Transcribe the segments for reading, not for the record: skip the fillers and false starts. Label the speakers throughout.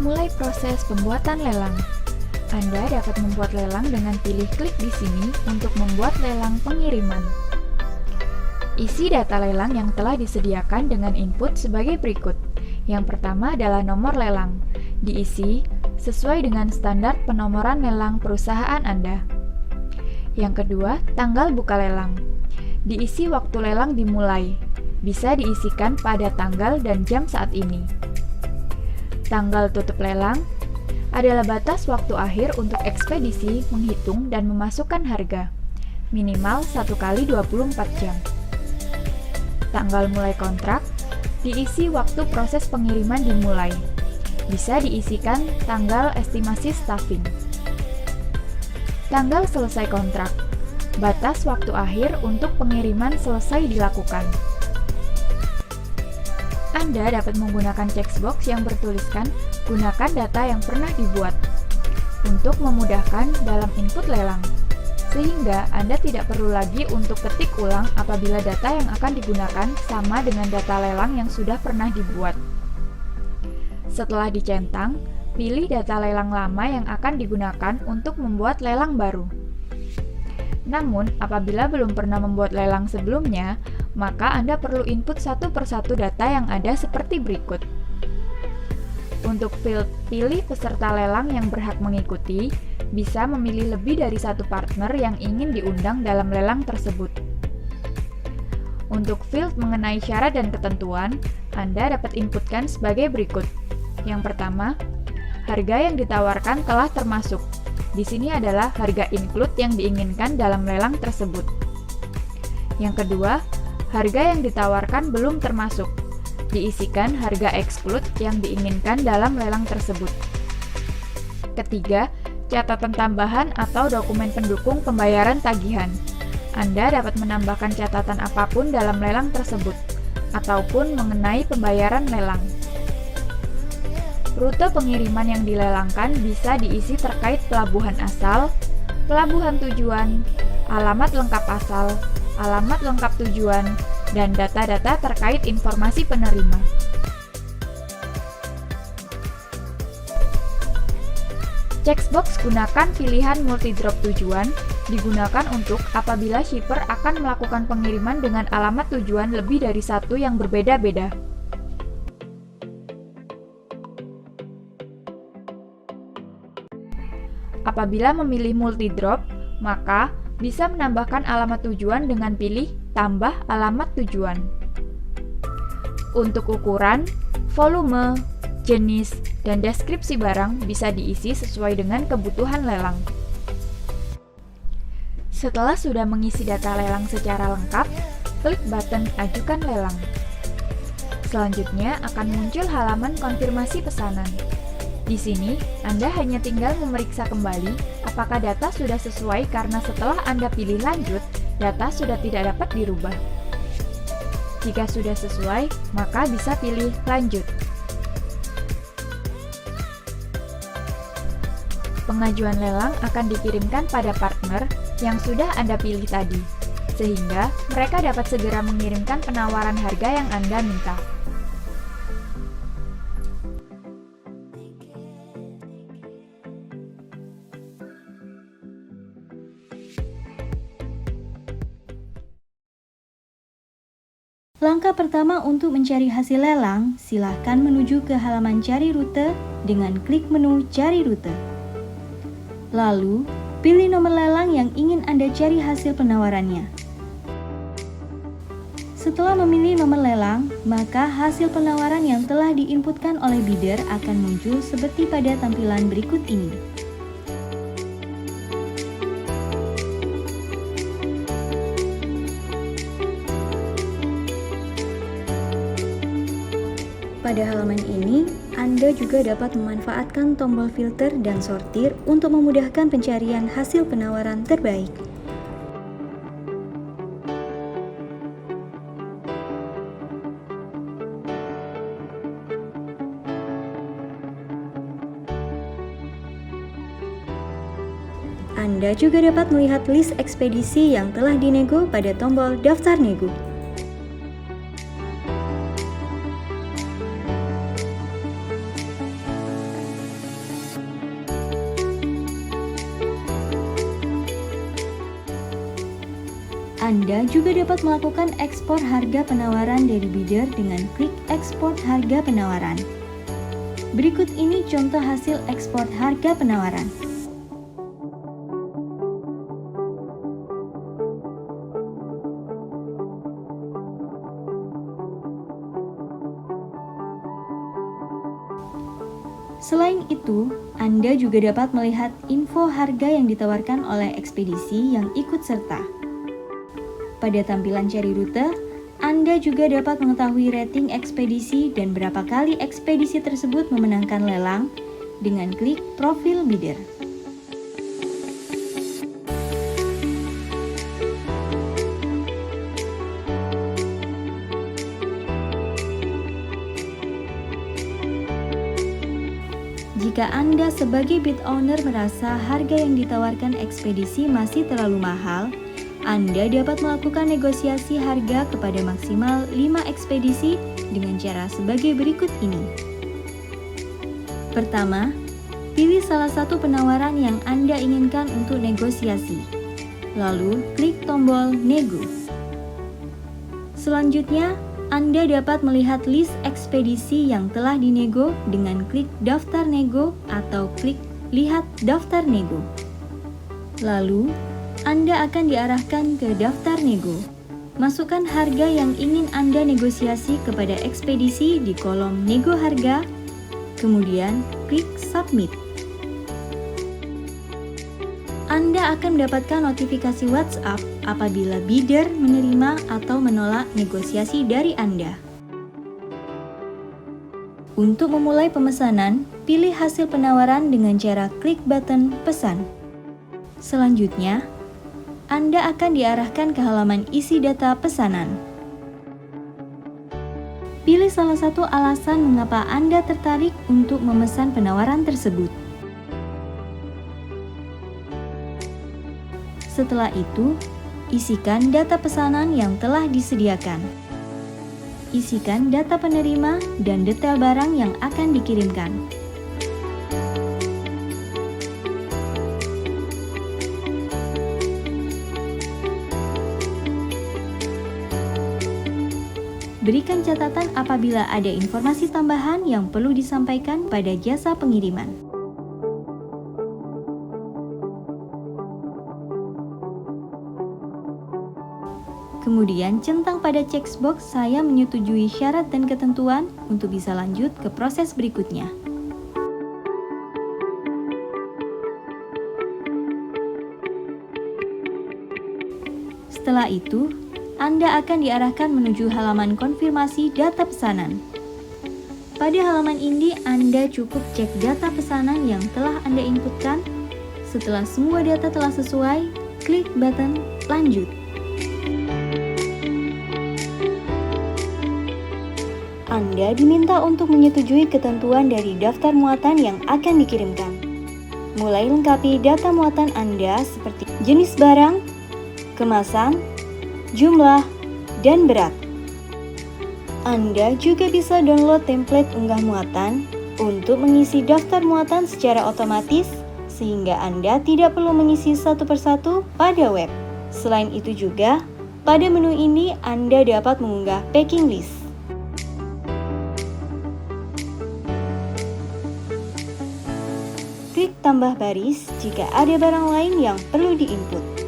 Speaker 1: Mulai proses pembuatan lelang. Anda dapat membuat lelang dengan pilih klik di sini untuk membuat lelang pengiriman. Isi data lelang yang telah disediakan dengan input sebagai berikut. Yang pertama adalah nomor lelang. Diisi sesuai dengan standar penomoran lelang perusahaan Anda. Yang kedua, tanggal buka lelang. Diisi waktu lelang dimulai. Bisa diisikan pada tanggal dan jam saat ini. Tanggal tutup lelang adalah batas waktu akhir untuk ekspedisi menghitung dan memasukkan harga, minimal 1 kali 24 jam. Tanggal mulai kontrak diisi waktu proses pengiriman dimulai. Bisa diisikan tanggal estimasi staffing. Tanggal selesai kontrak, batas waktu akhir untuk pengiriman selesai dilakukan. Anda dapat menggunakan checkbox yang bertuliskan gunakan data yang pernah dibuat untuk memudahkan dalam input lelang, sehingga Anda tidak perlu lagi untuk ketik ulang apabila data yang akan digunakan sama dengan data lelang yang sudah pernah dibuat. Setelah dicentang, pilih data lelang lama yang akan digunakan untuk membuat lelang baru. Namun, apabila belum pernah membuat lelang sebelumnya, maka Anda perlu input satu persatu data yang ada seperti berikut. Untuk field pilih peserta lelang yang berhak mengikuti, bisa memilih lebih dari satu partner yang ingin diundang dalam lelang tersebut. Untuk field mengenai syarat dan ketentuan, Anda dapat inputkan sebagai berikut. Yang pertama, harga yang ditawarkan telah termasuk. Di sini adalah harga include yang diinginkan dalam lelang tersebut. Yang kedua, harga yang ditawarkan belum termasuk. Diisikan harga exclude yang diinginkan dalam lelang tersebut. Ketiga, catatan tambahan atau dokumen pendukung pembayaran tagihan. Anda dapat menambahkan catatan apapun dalam lelang tersebut, ataupun mengenai pembayaran lelang. Rute pengiriman yang dilelangkan bisa diisi terkait pelabuhan asal, pelabuhan tujuan, alamat lengkap asal, alamat lengkap tujuan, dan data-data terkait informasi penerima. Checkbox gunakan pilihan multi-drop tujuan digunakan untuk apabila shipper akan melakukan pengiriman dengan alamat tujuan lebih dari satu yang berbeda-beda. Apabila memilih multi-drop, maka bisa menambahkan alamat tujuan dengan pilih tambah alamat tujuan. Untuk ukuran, volume, jenis, dan deskripsi barang bisa diisi sesuai dengan kebutuhan lelang. Setelah sudah mengisi data lelang secara lengkap, klik button Ajukan Lelang. Selanjutnya akan muncul halaman konfirmasi pesanan. Di sini, Anda hanya tinggal memeriksa kembali apakah data sudah sesuai karena setelah Anda pilih lanjut, data sudah tidak dapat dirubah. Jika sudah sesuai, maka bisa pilih lanjut. Pengajuan lelang akan dikirimkan pada partner yang sudah Anda pilih tadi, sehingga mereka dapat segera mengirimkan penawaran harga yang Anda minta.
Speaker 2: Langkah pertama untuk mencari hasil lelang, silakan menuju ke halaman cari rute dengan klik menu cari rute. Lalu, pilih nomor lelang yang ingin Anda cari hasil penawarannya. Setelah memilih nomor lelang, maka hasil penawaran yang telah diinputkan oleh bidder akan muncul seperti pada tampilan berikut ini. Pada halaman ini, Anda juga dapat memanfaatkan tombol filter dan sortir untuk memudahkan pencarian hasil penawaran terbaik. Anda juga dapat melihat list ekspedisi yang telah dinego pada tombol Daftar Nego. Anda juga dapat melakukan ekspor harga penawaran dari bidder dengan klik ekspor harga penawaran. Berikut ini contoh hasil ekspor harga penawaran. Selain itu, Anda juga dapat melihat info harga yang ditawarkan oleh ekspedisi yang ikut serta. Pada tampilan cari rute, Anda juga dapat mengetahui rating ekspedisi dan berapa kali ekspedisi tersebut memenangkan lelang dengan klik profil bidder. Jika Anda sebagai bid owner merasa harga yang ditawarkan ekspedisi masih terlalu mahal, Anda dapat melakukan negosiasi harga kepada maksimal 5 ekspedisi dengan cara sebagai berikut ini. Pertama, pilih salah satu penawaran yang Anda inginkan untuk negosiasi. Lalu, klik tombol Nego. Selanjutnya, Anda dapat melihat list ekspedisi yang telah dinego dengan klik Daftar Nego atau klik Lihat Daftar Nego. Lalu, Anda akan diarahkan ke daftar nego. Masukkan harga yang ingin Anda negosiasi kepada ekspedisi di kolom Nego Harga, kemudian klik Submit. Anda akan mendapatkan notifikasi WhatsApp apabila bidder menerima atau menolak negosiasi dari Anda. Untuk memulai pemesanan, pilih hasil penawaran dengan cara klik button Pesan. Selanjutnya, Anda akan diarahkan ke halaman isi data pesanan. Pilih salah satu alasan mengapa Anda tertarik untuk memesan penawaran tersebut. Setelah itu, isikan data pesanan yang telah disediakan. Isikan data penerima dan detail barang yang akan dikirimkan. Berikan catatan apabila ada informasi tambahan yang perlu disampaikan pada jasa pengiriman. Kemudian centang pada checkbox "Saya menyetujui syarat dan ketentuan" untuk bisa lanjut ke proses berikutnya. Setelah itu, Anda akan diarahkan menuju halaman konfirmasi data pesanan. Pada halaman ini, Anda cukup cek data pesanan yang telah Anda inputkan. Setelah semua data telah sesuai, klik button Lanjut. Anda diminta untuk menyetujui ketentuan dari daftar muatan yang akan dikirimkan. Mulai lengkapi data muatan Anda seperti jenis barang, kemasan, jumlah, dan berat. Anda juga bisa download template unggah muatan untuk mengisi daftar muatan secara otomatis sehingga Anda tidak perlu mengisi satu persatu pada web. Selain itu juga, pada menu ini Anda dapat mengunggah packing list. Klik tambah baris jika ada barang lain yang perlu diinput.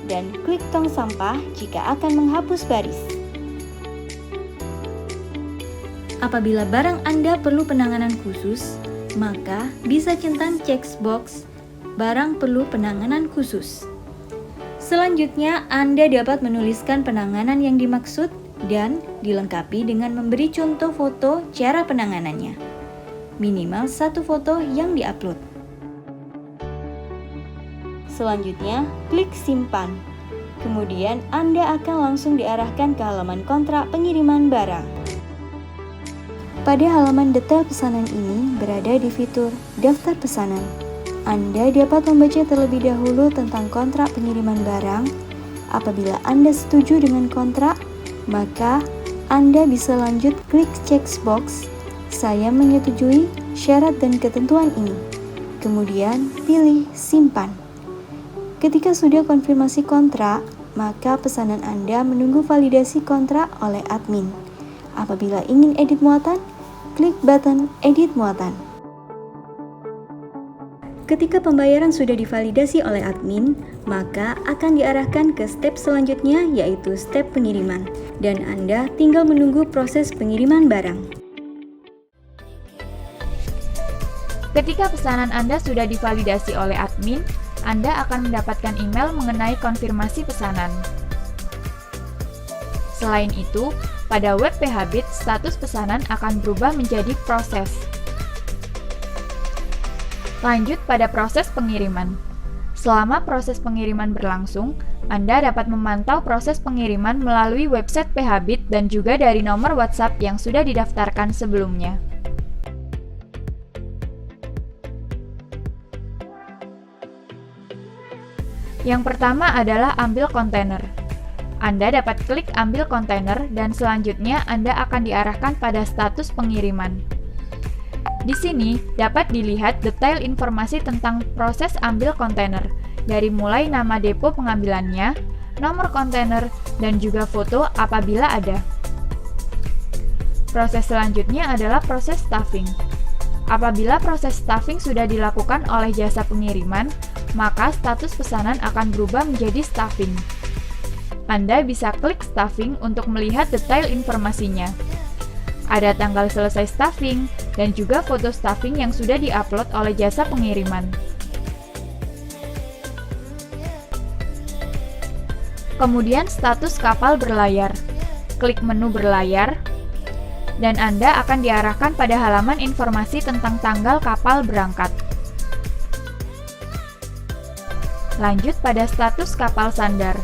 Speaker 2: Dan klik tong sampah jika akan menghapus baris. Apabila barang Anda perlu penanganan khusus, maka bisa centang checkbox "Barang perlu penanganan khusus". Selanjutnya, Anda dapat menuliskan penanganan yang dimaksud dan dilengkapi dengan memberi contoh foto cara penanganannya. Minimal satu foto yang diupload. Selanjutnya, klik simpan. Kemudian Anda akan langsung diarahkan ke halaman kontrak pengiriman barang. Pada halaman detail pesanan ini berada di fitur daftar pesanan. Anda dapat membaca terlebih dahulu tentang kontrak pengiriman barang. Apabila Anda setuju dengan kontrak, maka Anda bisa lanjut klik checkbox "Saya menyetujui syarat dan ketentuan ini". Kemudian pilih simpan. Ketika sudah konfirmasi kontrak, maka pesanan Anda menunggu validasi kontrak oleh admin. Apabila ingin edit muatan, klik button edit muatan. Ketika pembayaran sudah divalidasi oleh admin, maka akan diarahkan ke step selanjutnya, yaitu step pengiriman, dan Anda tinggal menunggu proses pengiriman barang.
Speaker 1: Ketika pesanan Anda sudah divalidasi oleh admin, Anda akan mendapatkan email mengenai konfirmasi pesanan. Selain itu, pada web PHBit, status pesanan akan berubah menjadi proses. Lanjut pada proses pengiriman. Selama proses pengiriman berlangsung, Anda dapat memantau proses pengiriman melalui website PHBit dan juga dari nomor WhatsApp yang sudah didaftarkan sebelumnya. Yang pertama adalah ambil kontainer. Anda dapat klik ambil kontainer dan selanjutnya Anda akan diarahkan pada status pengiriman. Di sini dapat dilihat detail informasi tentang proses ambil kontainer, dari mulai nama depo pengambilannya, nomor kontainer, dan juga foto apabila ada. Proses selanjutnya adalah proses stuffing. Apabila proses stuffing sudah dilakukan oleh jasa pengiriman, maka status pesanan akan berubah menjadi stuffing. Anda bisa klik stuffing untuk melihat detail informasinya. Ada tanggal selesai stuffing dan juga foto stuffing yang sudah diupload oleh jasa pengiriman. Kemudian status kapal berlayar. Klik menu berlayar dan Anda akan diarahkan pada halaman informasi tentang tanggal kapal berangkat. Lanjut pada status kapal sandar.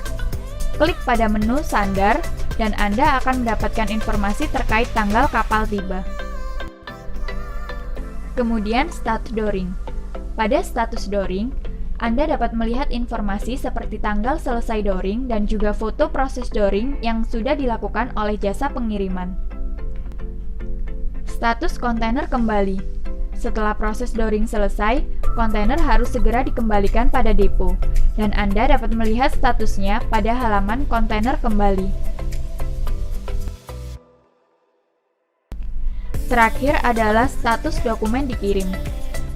Speaker 1: Klik pada menu sandar dan Anda akan mendapatkan informasi terkait tanggal kapal tiba. Kemudian status dooring. Pada status dooring, Anda dapat melihat informasi seperti tanggal selesai dooring dan juga foto proses dooring yang sudah dilakukan oleh jasa pengiriman. Status kontainer kembali. Setelah proses dooring selesai, kontainer harus segera dikembalikan pada depo, dan Anda dapat melihat statusnya pada halaman kontainer kembali. Terakhir adalah status dokumen dikirim.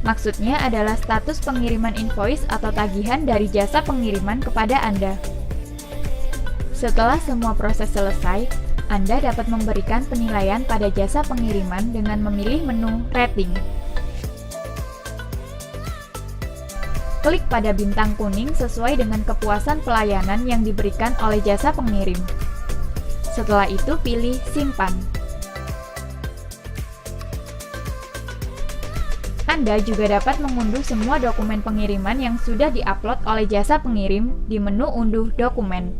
Speaker 1: Maksudnya adalah status pengiriman invoice atau tagihan dari jasa pengiriman kepada Anda. Setelah semua proses selesai, Anda dapat memberikan penilaian pada jasa pengiriman dengan memilih menu rating. Klik pada bintang kuning sesuai dengan kepuasan pelayanan yang diberikan oleh jasa pengirim. Setelah itu pilih simpan. Anda juga dapat mengunduh semua dokumen pengiriman yang sudah diupload oleh jasa pengirim di menu unduh dokumen.